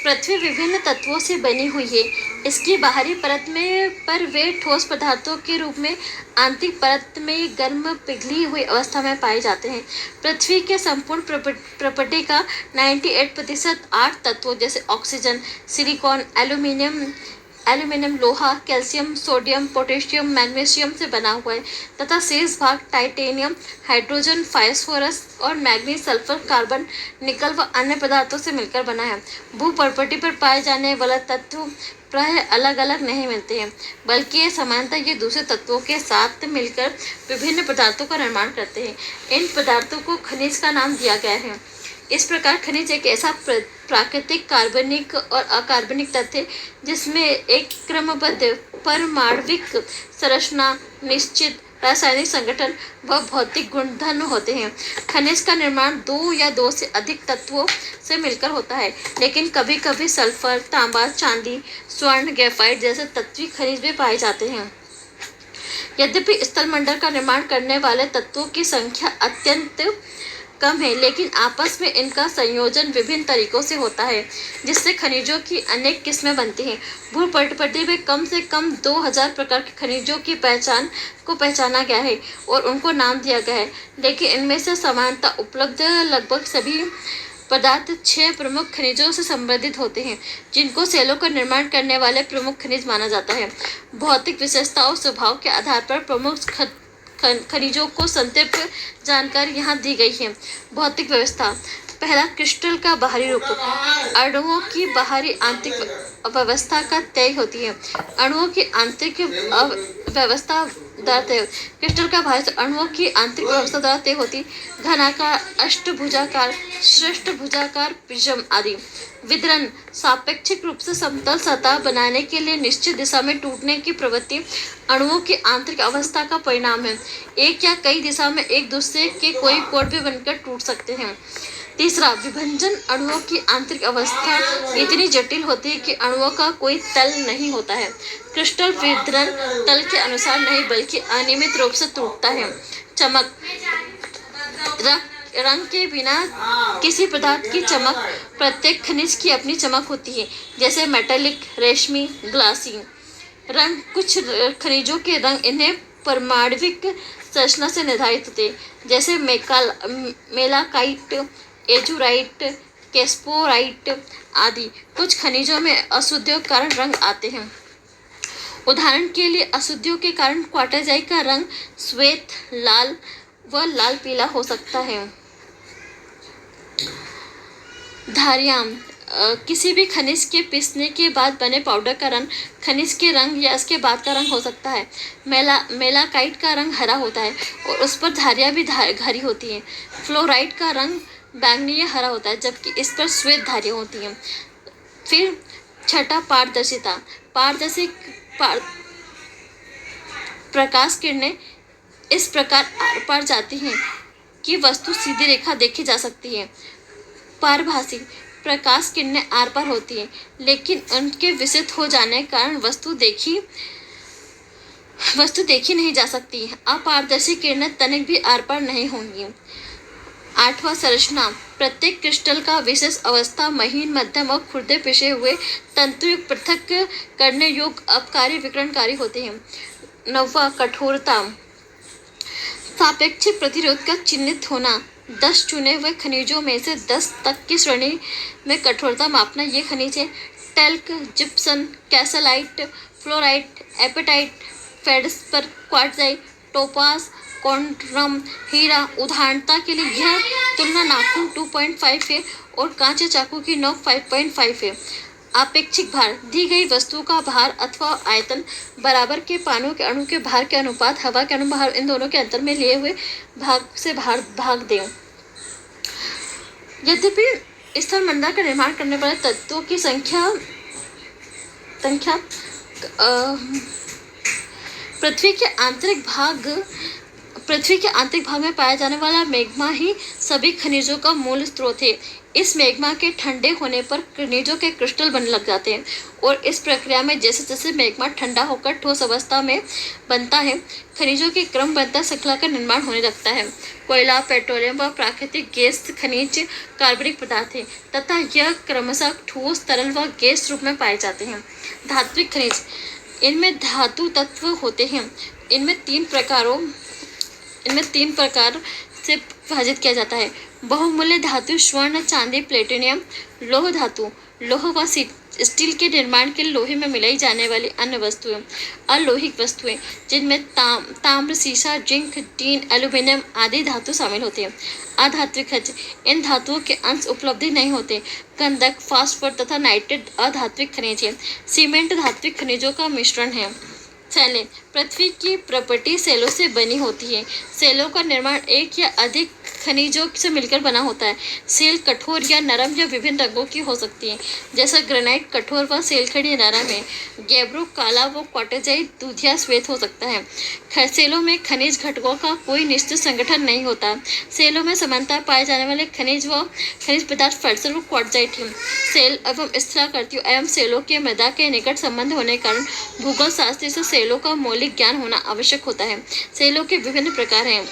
पृथ्वी विभिन्न तत्वों से बनी हुई है। इसकी बाहरी परत में पर वे ठोस पदार्थों के रूप में, आंतरिक परत में गर्म पिघली हुई अवस्था में पाए जाते हैं। पृथ्वी के संपूर्ण प्रॉपर्टी का 98% 8 तत्वों जैसे ऑक्सीजन, सिलिकॉन, एल्यूमिनियम, लोहा, कैल्शियम, सोडियम, पोटेशियम, मैग्नीशियम से बना हुआ है तथा शेष भाग टाइटेनियम, हाइड्रोजन, फास्फोरस और मैग्नीज, सल्फर, कार्बन, निकल व अन्य पदार्थों से मिलकर बना है। भूप्रकृति पर पाए जाने वाले तत्व प्रायः अलग अलग नहीं मिलते हैं, बल्कि ये समानतः ये दूसरे तत्वों के साथ मिलकर विभिन्न पदार्थों का निर्माण करते हैं। इन पदार्थों को खनिज का नाम दिया गया है। इस प्रकार खनिज एक ऐसा प्राकृतिक कार्बनिक और अकार्बनिक तत्व है जिसमें एक क्रमबद्ध परमाण्विक संरचना, निश्चित रासायनिक संगठन व भौतिक गुणधर्म होते हैं। खनिज का निर्माण दो या दो से अधिक तत्वों से मिलकर होता है, लेकिन कभी कभी सल्फर, तांबा, चांदी, स्वर्ण, ग्रेफाइट जैसे तत्वीय खनिज भी पाए जाते हैं। यद्यपि स्थलमंडल का निर्माण करने वाले तत्वों की संख्या अत्यंत कम है, लेकिन आपस में इनका संयोजन विभिन्न तरीकों से होता है, जिससे खनिजों की अनेक किस्में बनती हैं। भूप्रकृति में कम से कम 2000 प्रकार के खनिजों की पहचाना गया है और उनको नाम दिया गया है, लेकिन इनमें से समानता उपलब्ध लगभग सभी पदार्थ 6 प्रमुख खनिजों से संबंधित होते हैं, जिनको सेलों का निर्माण करने वाले प्रमुख खनिज माना जाता है। भौतिक विशेषताओं स्वभाव के आधार पर प्रमुख खनिजों को संक्षिप्त जानकारी यहाँ दी गई है। भौतिक व्यवस्था। पहला, क्रिस्टल का बाहरी रूप। अणुओं की बाहरी आंतरिक व्यवस्था का तय होती है। अणुओं की आंतरिक व्यवस्था द्वारा तय। क्रिस्टल का बाहरी अणुओं की आंतरिक व्यवस्था द्वारा तय होती। घनाकार, अष्टभुजाकार, षष्ठभुजाकार, प्रिज्म आदि। वितरण। सापेक्षिक रूप से समतल सतह बनाने के लिए निश्चित दिशा में टूटने की प्रवृत्ति अणुओं की आंतरिक अवस्था का परिणाम है। एक या कई दिशा में एक दूसरे के कोई कोण भी बनकर टूट सकते हैं। तीसरा, विभंजन। अणुओं की आंतरिक अवस्था इतनी जटिल होती है कि अणुओं का कोई तल नहीं होता है। क्रिस्टल वितरण तल के अनुसार नहीं बल्कि अनियमित रूप से टूटता है। चमक। रंग के बिना किसी पदार्थ की चमक। प्रत्येक खनिज की अपनी चमक होती है, जैसे मेटालिक, रेशमी, ग्लासी। रंग। कुछ खनिजों के रंग इन्हें परमाण्विक संरचना से निर्धारित होते हैं, जैसे मेलाकाइट, एजुराइट, कैस्पोराइट आदि। कुछ खनिजों में अशुद्धियों के कारण रंग आते हैं। उदाहरण के लिए अशुद्धियों के कारण क्वार्टजाइट का रंग श्वेत, लाल व लाल पीला हो सकता है। धारियाँ। किसी भी खनिज के पीसने के बाद बने पाउडर का रंग खनिज के रंग या इसके बाद का रंग हो सकता है। मेलाकाइट का रंग हरा होता है और उस पर धारियाँ भी हरी होती हैं। फ्लोराइट का रंग बैंगनी या हरा होता है, जबकि इस पर श्वेत धारियाँ होती हैं। फिर छठा, पारदर्शिता। पारदर्शी प्रकाश किरणें इस प्रकार आर पार जाती हैं कि वस्तु सीधी रेखा देखी जा सकती है। पारभासी प्रकाश किरणें आर पार होती हैं, लेकिन उनके विषित हो जाने के कारण वस्तु देखी नहीं जा सकती। अपारदर्शी किरणें तनिक भी आर पार नहीं होंगी। आठवां, संरचना। प्रत्येक क्रिस्टल का विशेष अवस्था महीन, मध्यम और खुरदे पिसे हुए तंतु पृथक करने योग्य अपकारी विकिरणकारी होते हैं। नौवां, कठोरता। सापेक्षिक प्रतिरोध का चिन्हित होना। 10 चुने हुए खनिजों में से 10 तक की श्रेणी में कठोरता मापना। ये खनिज है talc, gypsum, calcite, fluorite, apatite, feldspar, quartzite, topaz, corundum, हीरा। उदाहरणता के लिए यह तुलना नाखून 2.5 है और कांचे चाकू की नोक 5.5 है। आपेक्षिक भार। दी गई वस्तु का भार अथवा आयतन बराबर के पानों के अणु के भार के अनुपात हवा के अनुभार इन दोनों के अंतर में लिए हुए भाग से भाग दें। यद्यपि स्थलमंडल का निर्माण करने वाले तत्वों की संख्या पृथ्वी के आंतरिक भाग में पाया जाने वाला मैग्मा ही सभी खनिजों का मूल स्रोत है। इस मैग्मा के ठंडे होने पर खनिजों के क्रिस्टल बनने लग जाते हैं और इस प्रक्रिया में जैसे जैसे मैग्मा ठंडा होकर ठोस अवस्था में बनता है, खनिजों की क्रमबद्ध श्रृंखला का निर्माण होने लगता है। कोयला, पेट्रोलियम व प्राकृतिक गैस खनिज कार्बनिक पदार्थ हैं तथा यह क्रमशः ठोस, तरल व गैस रूप में पाए जाते हैं। धात्विक खनिज, इनमें धातु तत्व होते हैं। इनमें तीन प्रकार से विभाजित किया जाता है। बहुमूल्य धातु स्वर्ण, चांदी, प्लेटिनियम। लौह धातु, लोह व स्टील के निर्माण के लिए लोहे में मिलाई जाने वाली अन्य वस्तुएं। अलोहिक वस्तुएं, जिनमें ताम्र, सीसा, जिंक, टीन, एल्यूमिनियम आदि धातु शामिल होते हैं। अधात्विक खनिज, इन धातुओं के अंश उपलब्ध नहीं होते। गंधक, फास्फोरस तथा नाइट्रेट अधात्विक खनिज है। सीमेंट धात्विक खनिजों का मिश्रण है। सेलें, पृथ्वी की प्रॉपर्टी सेलों से बनी होती है। सेलों का निर्माण एक या अधिक खनिजों से मिलकर बना होता है। सेल कठोर या नरम या विभिन्न रंगों की हो सकती है, जैसा ग्रेनाइट कठोर व सेलखड़ी नरम है। गैब्रो काला व क्वार्टजाइट दूधिया श्वेत हो सकता है। सेलों में खनिज घटकों का कोई निश्चित संगठन नहीं होता। सेलों में समानता पाए जाने वाले खनिज पदार्थ फर्सर व क्वार्टजाइट हैं। सेल एवं स्थलाकृतियों एवं सेलों के मृदा के निकट संबंध होने के कारण भूगोल शास्त्री से सेलों का मौलिक ज्ञान होना आवश्यक होता है। सेलों के विभिन्न प्रकार हैं,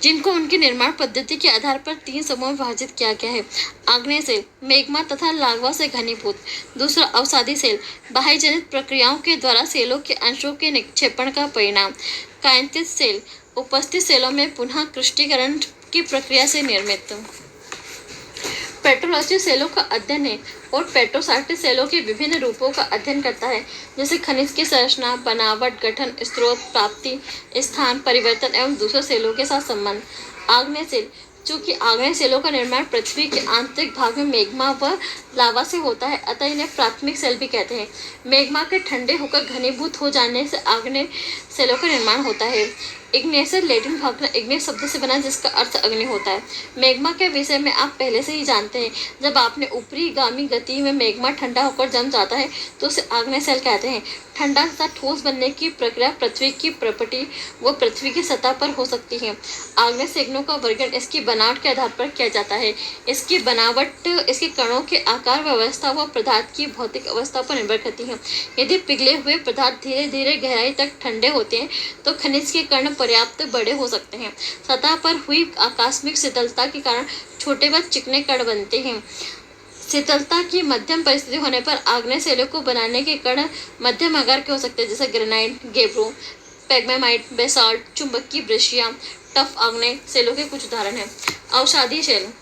जिनको उनकी निर्माण पद्धति के आधार पर तीन समूह में विभाजित किया गया है। आग्नेय सेल, मैग्मा तथा लावा से घनीभूत। दूसरा, अवसादी सेल, बाह्य जनित प्रक्रियाओं के द्वारा सेलों के अंशों के निक्षेपण का परिणाम। कायंतित सेल, उपस्थित सेलों में पुनः क्रिस्टलीकरण की प्रक्रिया से निर्मित। पेट्रोलॉजी सेलों का अध्ययन है और पेट्रोसाइट सेलों के विभिन्न रूपों का अध्ययन करता है, जैसे खनिज की संरचना, बनावट, गठन, स्रोत, प्राप्ति, स्थान परिवर्तन एवं दूसरे सेलों के साथ संबंध। आग्नेय सेल, चूंकि आग्नेय सेलों का निर्माण पृथ्वी के आंतरिक भाग में मैग्मा व लावा से होता है, अतः इन्हें प्राथमिक सेल भी कहते हैं। मैग्मा के ठंडे होकर घनीभूत हो जाने से आग्नेय सेलों का निर्माण होता है। इग्नेस लैटिन भाषा इग्नेस शब्द से बना, जिसका अर्थ अग्नि होता है। मैग्मा के विषय में आप पहले से ही जानते हैं। जब आपने ऊपरी गामी गति में मैग्मा ठंडा होकर जम जाता है तो उसे आग्नेय सेल कहते हैं। ठंडा तथा ठोस बनने की प्रक्रिया पृथ्वी की प्रॉपर्टी व पृथ्वी की सतह पर हो सकती है। आग्नेय सेगनों का वर्गीकरण इसकी बनावट के आधार पर किया जाता है। इसकी बनावट इसके कणों के आकार, व्यवस्था व पदार्थ की भौतिक अवस्था पर निर्भर करती है। यदि पिघले हुए पदार्थ धीरे धीरे गहराई तक ठंडे होते हैं तो खनिज के कण पर्याप्त बड़े हो सकते हैं। सतह पर हुई आकस्मिक शीतलता के कारण छोटे व चिकने कण बनते हैं। शीतलता की मध्यम परिस्थिति होने पर आग्नेय सेलों को बनाने के कण मध्यम आकार के हो सकते हैं, जैसे ग्रेनाइट, गेब्रो, पेग्मामाइट, बेसाल्ट, चुंबकीय ब्रेशिया, टफ आग्नेय सेलों के कुछ उदाहरण हैं। अवसादी सेल,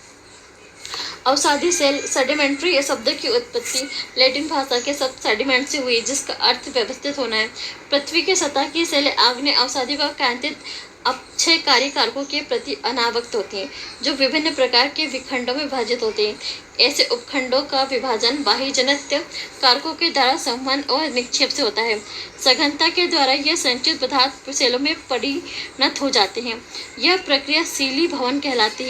अवसादी सेल सेडिमेंट्री शब्द की उत्पत्ति लैटिन भाषा के शब्द सेडिमेंट से हुई, जिसका अर्थ व्यवस्थित होना है। पृथ्वी की सतह की सेलें आग्नेय, अवसादी व कांतित अपक्षयकारी कारकों के प्रति अनावक्त होती हैं, जो विभिन्न प्रकार के विखंडों में विभाजित होते हैं। ऐसे उपखंडों का विभाजन बाह्य जनित कारकों के द्वारा संवहन और निक्षेप से होता है। सघनता के द्वारा यह संचित पदार्थ सेलों में परिणत हो जाते हैं। यह प्रक्रिया सीलीभवन कहलाती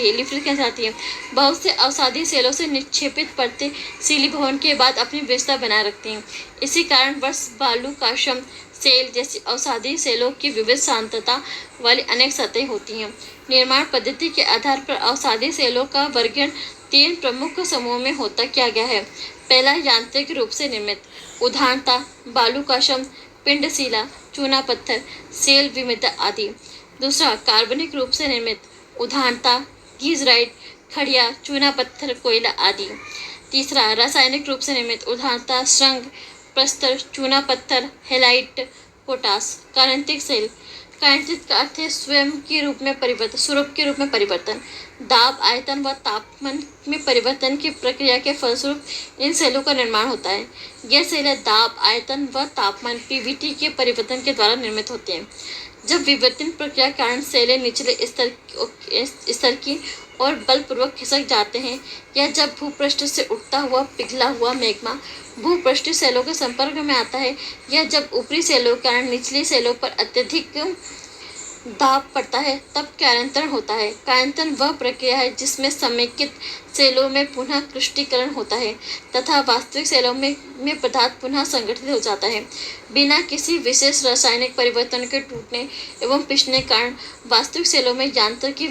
है। बहुत से अवसादी सेलों से निक्षेपित परतें सीलीभवन के बाद अपनी विशेषता बनाए रखती हैं। इसी कारण वर्ष बालुकाश्म सेल जैसी अवसादी सेलों की विविध सांद्रता वाली अनेक सतहें होती हैं। निर्माण पद्धति के आधार पर अवसादी सेलों का वर्गीकरण तीन प्रमुख समूहों में किया गया है। पहला, यांत्रिक रूप से निर्मित, उदाहरणतः बालुकाश्म, पिंडशिला, चूना पत्थर, सेल विमिता आदि। दूसरा, कार्बनिक रूप से निर्मित, उदाहरणतः गीजराइट, खड़िया, चूना पत्थर, कोयला आदि। तीसरा, रासायनिक रूप से निर्मित, उदाहरणतः श्रृंग, प्रस्तर, चूना पत्थर, हेलाइट, पोटास। कांतिक सेल, कांतित का अर्थ है स्वरूप के रूप में परिवर्तन। दाब, आयतन व तापमान में परिवर्तन की प्रक्रिया के फलस्वरूप इन सेलों का निर्माण होता है। यह सेलें दाब, आयतन व तापमान पीवीटी के परिवर्तन के द्वारा निर्मित होते हैं। जब विवर्तन प्रक्रिया के कारण सेलें निचले स्तर की और बलपूर्वक खिसक जाते हैं, या जब भूपृष्ठ से उठता हुआ पिघला हुआ मैग्मा भूपृष्ठीय सेलों के संपर्क में आता है, या जब ऊपरी सेलों के कारण निचली सेलों पर अत्यधिक दाब पड़ता है, तब कायंतन होता है। कायंतन वह प्रक्रिया है जिसमें समेकित सेलों में पुनः क्रिस्टलीकरण होता है तथा वास्तविक सेलों में पदार्थ पुनः संगठित हो जाता है। बिना किसी विशेष रासायनिक परिवर्तन के टूटने एवं पिसने के कारण वास्तविक सेलों में यांत्रिकी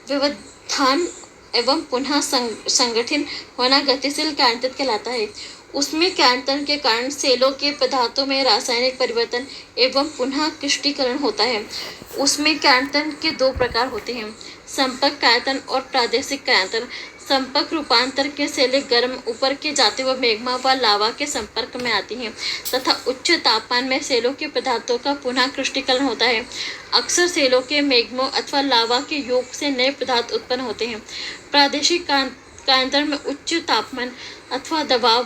व्यवधान एवं पुनः संगठित होना गतिशील क्रांतित्व कहलाता है। उसमें क्रांतन के कारण सेलों के पदार्थों में रासायनिक परिवर्तन एवं पुनः क्रिस्टलीकरण होता है। उसमें क्रांतन के दो प्रकार होते हैं, संपर्क क्रांतन और प्रादेशिक क्रांतन। संपर्क रूपांतर के सेलें गर्म ऊपर के जाते हुए मैग्मा व लावा के संपर्क में आती हैं तथा उच्च तापमान में सेलों के पदार्थों का पुनः क्रिस्टलीकरण होता है। अक्सर सेलों के मैग्मा अथवा लावा के योग से नए पदार्थ उत्पन्न होते हैं। प्रादेशिक क्रांतन में उच्च तापमान अथवा दबाव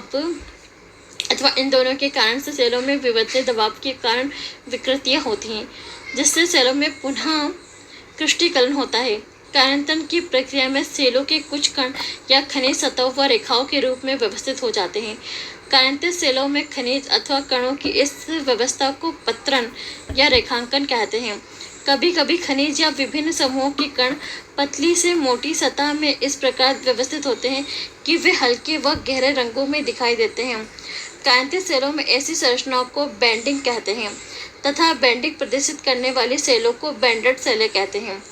अथवा इन दोनों के कारण से सेलों में विवर्तनीय दबाव के कारण विकृतियाँ होती हैं, जिससे सेलों में पुनः क्रिस्टलीकरण होता है। क्रांतन की प्रक्रिया में सेलों के कुछ कण या खनिज सतहों व रेखाओं के रूप में व्यवस्थित हो जाते हैं। क्रांतित सेलों में खनिज अथवा कणों की इस व्यवस्था को पत्रण या रेखांकन कहते हैं। कभी कभी खनिज या विभिन्न समूहों के कण पतली से मोटी सतह में इस प्रकार व्यवस्थित होते हैं कि वे हल्के व गहरे रंगों में दिखाई देते हैं। क्रांतित सेलों में ऐसी संरचनाओं को बैंडिंग कहते हैं तथा बैंडिंग प्रदर्शित करने वाली सेलों को बैंडेड सेलें कहते हैं।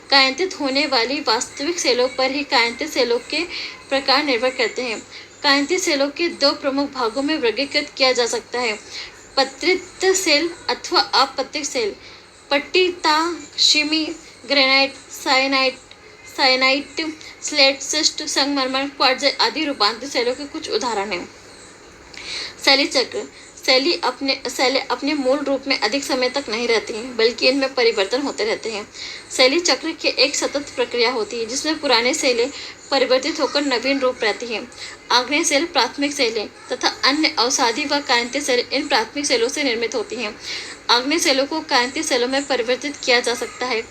क्रांतित होने वाली वास्तविक सेलों पर ही क्रांतित सेलों के प्रकार निर्भर करते हैं। क्रांतित सेलों के दो प्रमुख भागों में वर्गीकृत किया जा सकता है, पत्रित सेल अथवा अपत्रित सेल। पट्टिताशिमी, ग्रेनाइट, साइनाइट, स्लेट, शिस्ट, संगमरमर, क्वार्ट्ज आदि रूपांतरित सेलों के कुछ उदाहरण हैं। शैली चक्र। सेलें अपने मूल रूप में अधिक समय तक नहीं रहती हैं, बल्कि इनमें परिवर्तन होते रहते हैं। शैली चक्र की एक सतत प्रक्रिया होती है, जिसमें पुराने सेलें परिवर्तित होकर नवीन रूप रहती हैं। आग्नेय सेल प्राथमिक सेलें तथा अन्य अवसादी व क्रांतिय सेल इन प्राथमिक सेलों से निर्मित होती हैं। आग्नेय सेलों को क्रांतिय सेलों में परिवर्तित किया जा सकता है।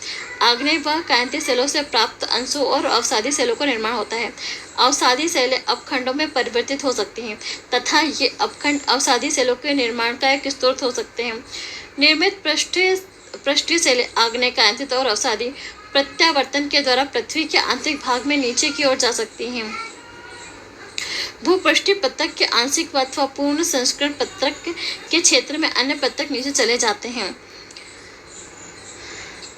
आग्नेय व क्रांतिय सेलों से प्राप्त अंशों और अवसादी सेलों का निर्माण होता है। अवसादी सेलें अपखंडों में परिवर्तित हो सकती हैं तथा ये अपखंड अवसादी सेलों के निर्माण का एक स्रोत हो सकते हैं। निर्मित पृष्ठीय सेलें आग्नेय, क्रांतित और अवसादी प्रत्यावर्तन के द्वारा पृथ्वी के आंतरिक भाग में नीचे की ओर जा सकती हैं। भूपृष्ठीय पत्रक के आंशिक अथवा पूर्ण संस्करण पत्रक के क्षेत्र में अन्य पत्रक नीचे चले जाते हैं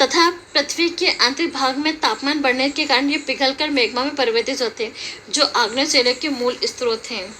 तथा पृथ्वी के आंतरिक भाग में तापमान बढ़ने के कारण ये पिघलकर मैग्मा में परिवर्तित होते हैं, जो आग्नेय सेलों के मूल स्रोत हैं।